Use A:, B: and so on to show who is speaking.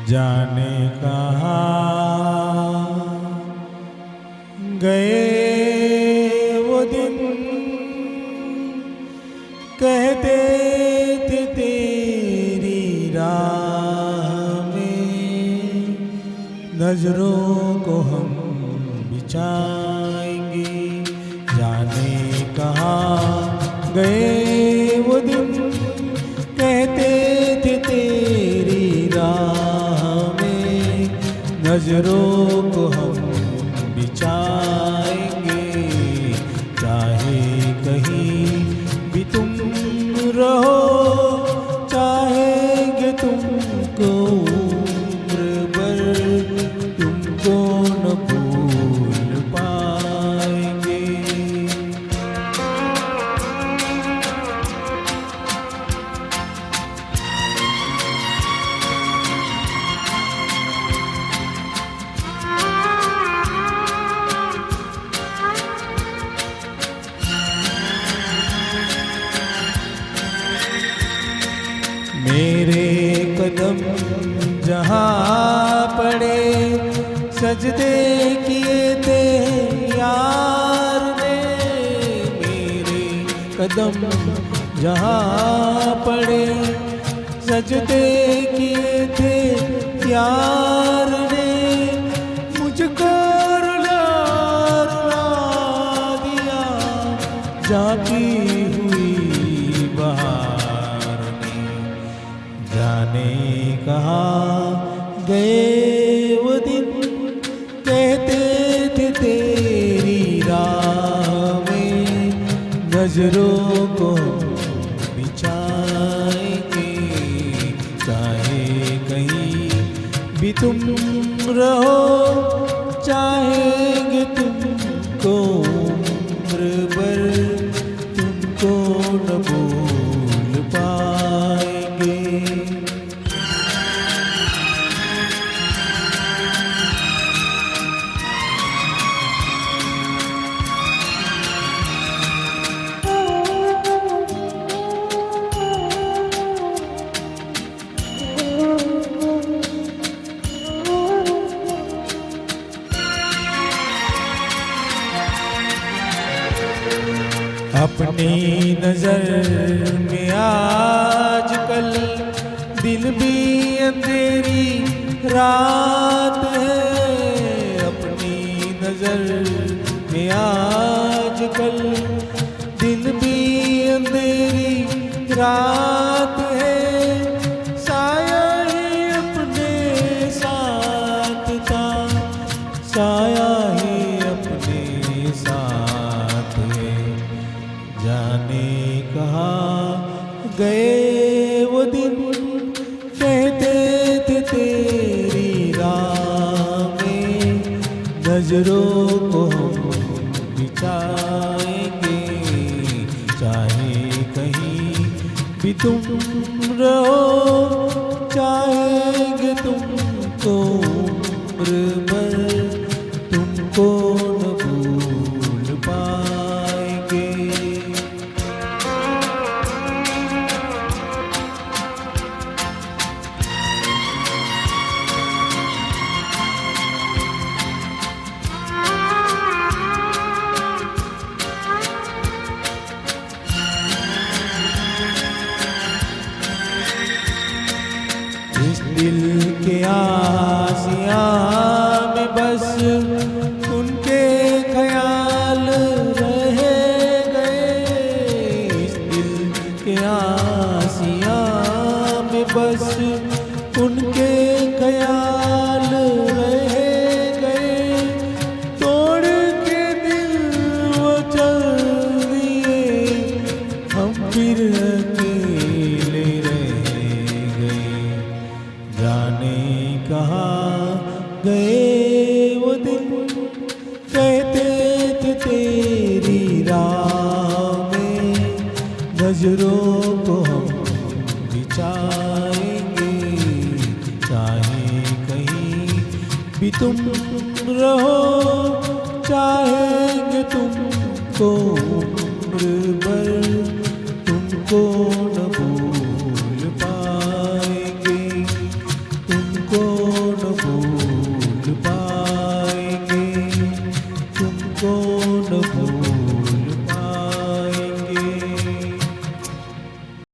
A: जाने कहाँ गए वो दिन, कहते थे तेरी राह में नजरों को हम बिछाएंगे। जाने कहाँ गए वो दिन, कहते थे तेरी राह में नजरों को हम बिछाएंगे। चाहे कहीं भी तुम रहो, चाहेंगे तुमको उम्र भर, तुमको न भूल पाएंगे। मेरे कदम जहाँ पड़े, सजदे किए थे यार ने। मेरे कदम जहाँ पड़े, सजदे किए थे यार ने। मुझको रुला रुला दिया जाती हुई बहार ने। जाने कहाँ गए वो दिन, कहते थे तेरी राह में नजरों को बिछाएंगे। चाहे कहीं भी तुम रहो, चाहेंगे तुमको उम्र भर, तुमको न भूल पाएंगे। अपनी नजर में आजकल दिन भी अंधेरी रात है। अपनी नजर में आजकल दिन भी अंधेरी रात है। साया ही अपने साथ था, साया ही अपने साथ है। जाने कहाँ गए वो दिन, कहते थे तेरी राह में नजरों को हम बिछाएंगे। चाहे कहीं भी तुम रहो, चाहेंगे तुमको उम्र भर, तुमको न भूल पाएंगे। इस दिल के आसियाँ में बस उनके ख्याल रह गए। इस दिल के आसियाँ में बस उनके ख्याल रह गए। तोड़ के दिल वो चल दिए, हम फिर अकेले रह गए। जाने कहाँ गए वो दिन, कहते थे तेरी राह में नजरों को हम बिछाएंगे। चाहे कहीं भी तुम रहो, चाहेंगे तुमको उम्र भर, तुमको न